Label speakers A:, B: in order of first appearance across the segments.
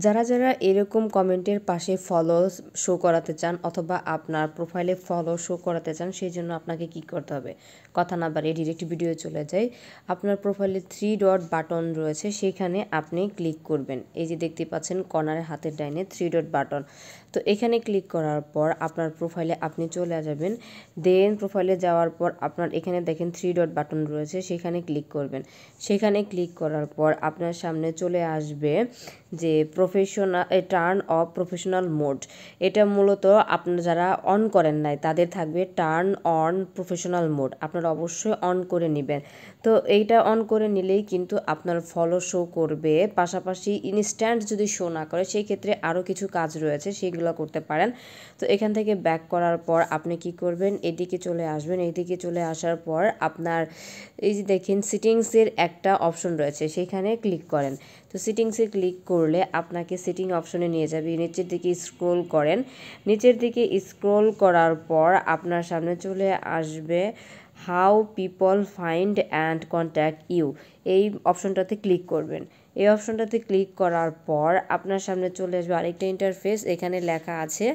A: যারা এরকম কমেন্টের পাশে ফলো শো করাতে চান অথবা আপনার প্রোফাইলে ফলো শো করাতে চান, সেই জন্য আপনাকে কি করতে হবে, কথা না বাড়িয়ে ডিরেক্ট ভিডিও চলে যাই। আপনার প্রোফাইলে 3 ডট বাটন রয়েছে, সেখানে আপনি ক্লিক করবেন। এই যে দেখতে পাচ্ছেন কর্নারে হাতের ডাইনে 3 ডট বাটন, তো এখানে ক্লিক করার পর আপনার প্রোফাইলে আপনি চলে যাবেন। দেন প্রোফাইলে যাওয়ার পর আপনার এখানে দেখেন 3 ডট বাটন রয়েছে, সেখানে ক্লিক করবেন। সেখানে ক্লিক করার পর আপনার সামনে চলে আসবে যে টার্ন অফ প্রফেশনাল মোড। এটা মূলত আপনারা যারা অন করেন নাই তাদের থাকবে টার্ন অন প্রফেশনাল মোড, আপনারা অবশ্যই অন করে নেবেন। তো এইটা অন করে নিলেই কিন্তু আপনার ফলো শো করবে, পাশাপাশি ইনস্ট্যান্ট যদি শো না করে সেই ক্ষেত্রে আরও কিছু কাজ রয়েছে, সেগুলো করতে পারেন। তো এখান থেকে ব্যাক করার পর আপনি কি করবেন, এদিকে চলে আসবেন। এদিকে চলে আসার পর আপনার এই যে দেখেন সিটিংসের একটা অপশন রয়েছে, সেখানে ক্লিক করেন। তো সিটিংসে ক্লিক করলে আপনাকে সেটিং অপশনে নিয়ে যাবে। নিচের দিকে স্ক্রোল করেন। নিচের দিকে স্ক্রোল করার পর আপনার সামনে চলে আসবে how people find and contact you, এই অপশনটাতে ক্লিক করবেন। এই অপশনটাতে ক্লিক করার পর আপনার সামনে চলে আসবে আরেকটা ইন্টারফেস। এখানে লেখা আছে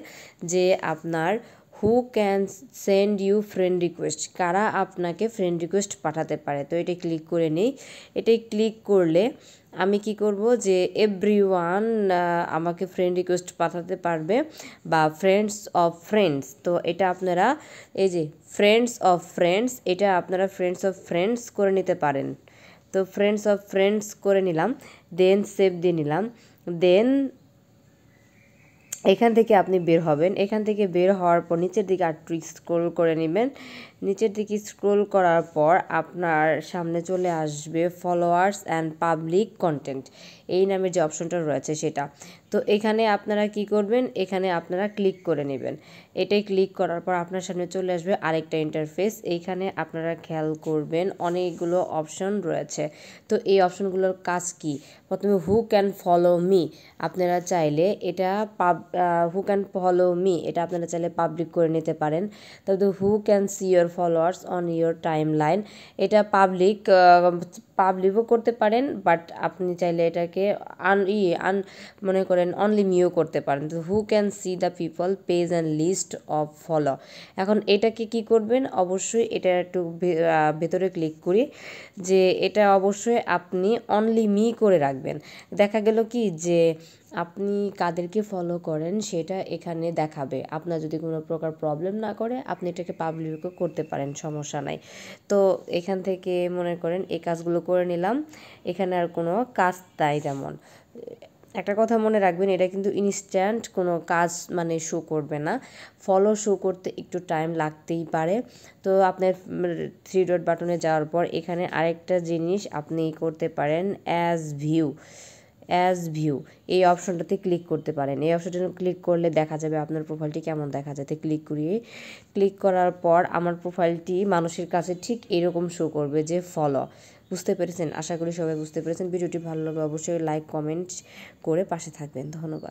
A: যে আপনার who can send you friend request, কারা আপনাকে ফ্রেন্ড রিকোয়েস্ট পাঠাতে পারে। তো এটা ক্লিক করে নিই। এটাই ক্লিক করলে আমি কি করব যে এভরিওয়ান আমাকে ফ্রেন্ড রিকোয়েস্ট পাঠাতে পারবে বা ফ্রেন্ডস অফ ফ্রেন্ডস। তো এটা আপনারা এই যে ফ্রেন্ডস অফ ফ্রেন্ডস, এটা আপনারা ফ্রেন্ডস অফ ফ্রেন্ডস করে নিতে পারেন। তো ফ্রেন্ডস অফ ফ্রেন্ডস করে নিলাম, দেন সেভ দিয়ে নিলাম। দেন এখান থেকে আপনি বের হবেন। এখান থেকে বের হওয়ার পর নিচের দিকে একটু স্ক্রোল করে নেবেন। নিচের দিকে স্ক্রোল করার পর আপনার সামনে চলে আসবে ফলোয়ার্স অ্যান্ড পাবলিক কন্টেন্ট, এই নামের যে অপশনটা রয়েছে সেটা। তো এখানে আপনারা কি করবেন, এখানে আপনারা ক্লিক করে নেবেন। এটাই ক্লিক করার পর আপনার সামনে চলে আসবে আরেকটা ইন্টারফেস। এইখানে আপনারা খেয়াল করবেন অনেকগুলো অপশন রয়েছে। তো এই অপশনগুলোর কাজ কি, প্রথমে হু ক্যান ফলো মি, আপনারা চাইলে এটা হু ক্যান ফলো মি এটা আপনারা চাইলে পাবলিক করে নিতে পারেন। তারপরে হু can see your followers on your time line, এটা পাবলিকও করতে পারেন, বাট আপনি চাইলে এটাকে মনে করেন অনলি মিও করতে পারেন। তো who can see the people page and list of follow. এখন এটাকে কি করবেন, অবশ্যই এটা একটু ভেতরে ক্লিক করি যে এটা অবশ্যই আপনি অনলি মি করে রাখবেন। দেখা গেল কি যে আপনি কাদেরকে ফলো করেন সেটা এখানে দেখাবে। আপনার যদি কোনো প্রকার প্রবলেম না করে আপনি এটাকে পাবলিকও করতে পারেন, সমস্যা নাই। তো এখান থেকে মনে করেন এই কাজগুলো করে নিলাম। এখানে আর কোনো কাজ তাই তেমন। একটা কথা মনে রাখবেন, এটা কিন্তু ইনস্ট্যান্ট কোনো কাজ মানে শো করবে না, ফলো শো করতে একটু টাইম লাগতেই পারে। তো আপনার 3 ডট বাটনে যাওয়ার পর এখানে আরেকটা জিনিস আপনি করতে পারেন, অ্যাজ ভিউ এই অপশনটাতে ক্লিক করতে পারেন। এই অপশনটা ক্লিক করলে দেখা যাবে আপনার প্রোফাইলটি কেমন দেখা যায়। ক্লিক করার পর আমার প্রোফাইলটি মানুষের কাছে ঠিক এরকম শো করবে যে ফলো। বুঝতে পেরেছেন? আশা করি সবাই বুঝতে পেরেছেন। ভিডিওটি ভালো লাগলে অবশ্যই লাইক কমেন্ট করে পাশে থাকবেন। ধন্যবাদ।